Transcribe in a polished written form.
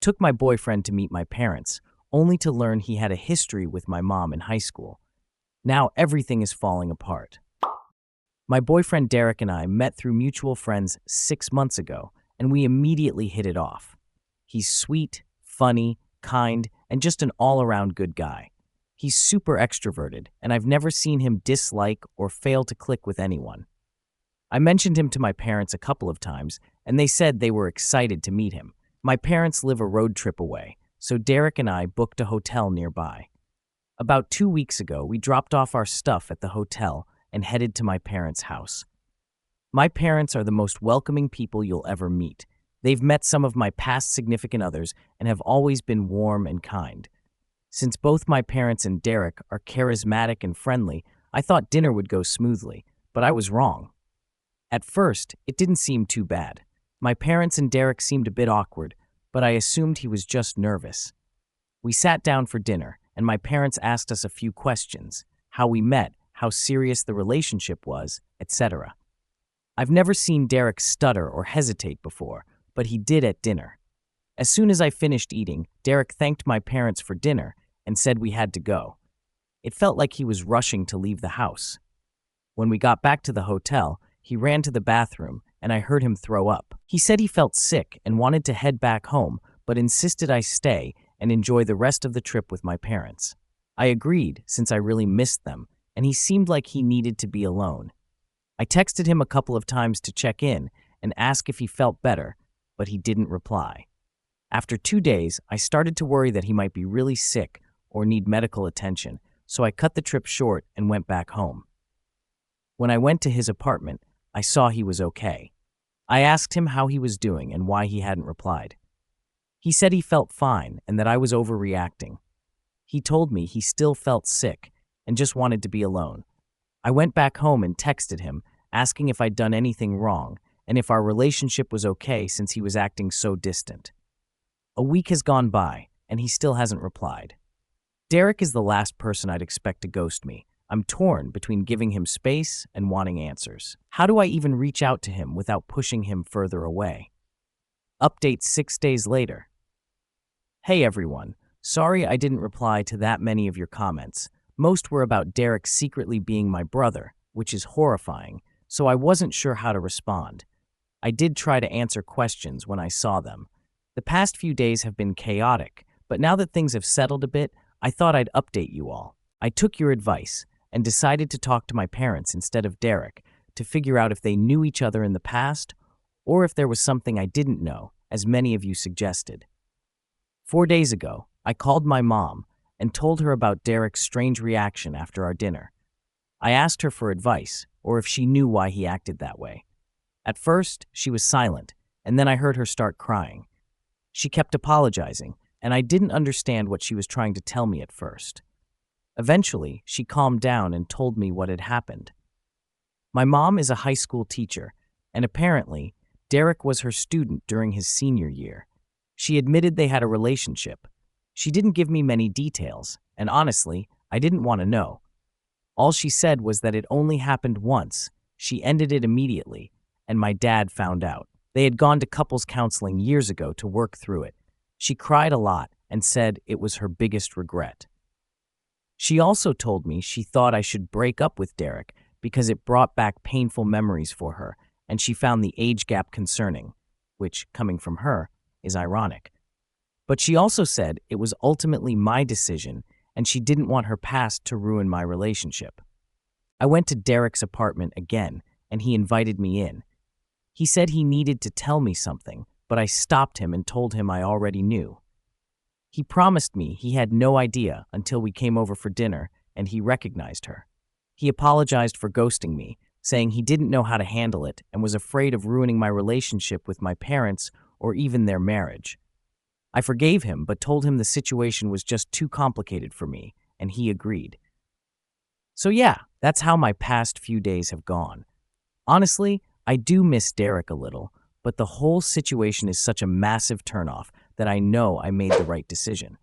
took my boyfriend to meet my parents, only to learn he had a history with my mom in high school. Now everything is falling apart. My boyfriend Derek and I met through mutual friends 6 months ago, and we immediately hit it off. He's sweet, funny, kind, and just an all-around good guy. He's super extroverted, and I've never seen him dislike or fail to click with anyone. I mentioned him to my parents a couple of times, and they said they were excited to meet him. My parents live a road trip away, so Derek and I booked a hotel nearby. About 2 weeks ago, we dropped off our stuff at the hotel and headed to my parents' house. My parents are the most welcoming people you'll ever meet. They've met some of my past significant others and have always been warm and kind. Since both my parents and Derek are charismatic and friendly, I thought dinner would go smoothly, but I was wrong. At first, it didn't seem too bad. My parents and Derek seemed a bit awkward, but I assumed he was just nervous. We sat down for dinner, and my parents asked us a few questions: how we met, how serious the relationship was, etc. I've never seen Derek stutter or hesitate before, but he did at dinner. As soon as I finished eating, Derek thanked my parents for dinner and said we had to go. It felt like he was rushing to leave the house. When we got back to the hotel, he ran to the bathroom, and I heard him throw up. He said he felt sick and wanted to head back home, but insisted I stay and enjoy the rest of the trip with my parents. I agreed, since I really missed them, and he seemed like he needed to be alone. I texted him a couple of times to check in and ask if he felt better, but he didn't reply. After 2 days, I started to worry that he might be really sick or need medical attention, so I cut the trip short and went back home. When I went to his apartment, I saw he was okay. I asked him how he was doing and why he hadn't replied. He said he felt fine and that I was overreacting. He told me he still felt sick and just wanted to be alone. I went back home and texted him, asking if I'd done anything wrong and if our relationship was okay since he was acting so distant. A week has gone by, and he still hasn't replied. Derek is the last person I'd expect to ghost me. I'm torn between giving him space and wanting answers. How do I even reach out to him without pushing him further away? Update 6 days later. Hey everyone, sorry I didn't reply to that many of your comments. Most were about Derek secretly being my brother, which is horrifying, so I wasn't sure how to respond. I did try to answer questions when I saw them. The past few days have been chaotic, but now that things have settled a bit, I thought I'd update you all. I took your advice and decided to talk to my parents instead of Derek to figure out if they knew each other in the past or if there was something I didn't know, as many of you suggested. 4 days ago, I called my mom and told her about Derek's strange reaction after our dinner. I asked her for advice or if she knew why he acted that way. At first, she was silent, and then I heard her start crying. She kept apologizing, and I didn't understand what she was trying to tell me at first. Eventually, she calmed down and told me what had happened. My mom is a high school teacher, and apparently, Derek was her student during his senior year. She admitted they had a relationship. She didn't give me many details, and honestly, I didn't want to know. All she said was that it only happened once. She ended it immediately, and my dad found out. They had gone to couples counseling years ago to work through it. She cried a lot and said it was her biggest regret. She also told me she thought I should break up with Derek because it brought back painful memories for her, and she found the age gap concerning, which, coming from her, is ironic. But she also said it was ultimately my decision, and she didn't want her past to ruin my relationship. I went to Derek's apartment again, and he invited me in. He said he needed to tell me something, but I stopped him and told him I already knew. He promised me he had no idea until we came over for dinner and he recognized her. He apologized for ghosting me, saying he didn't know how to handle it and was afraid of ruining my relationship with my parents or even their marriage. I forgave him but told him the situation was just too complicated for me, and he agreed. So yeah, that's how my past few days have gone. Honestly, I do miss Derek a little, but the whole situation is such a massive turnoff that I know I made the right decision.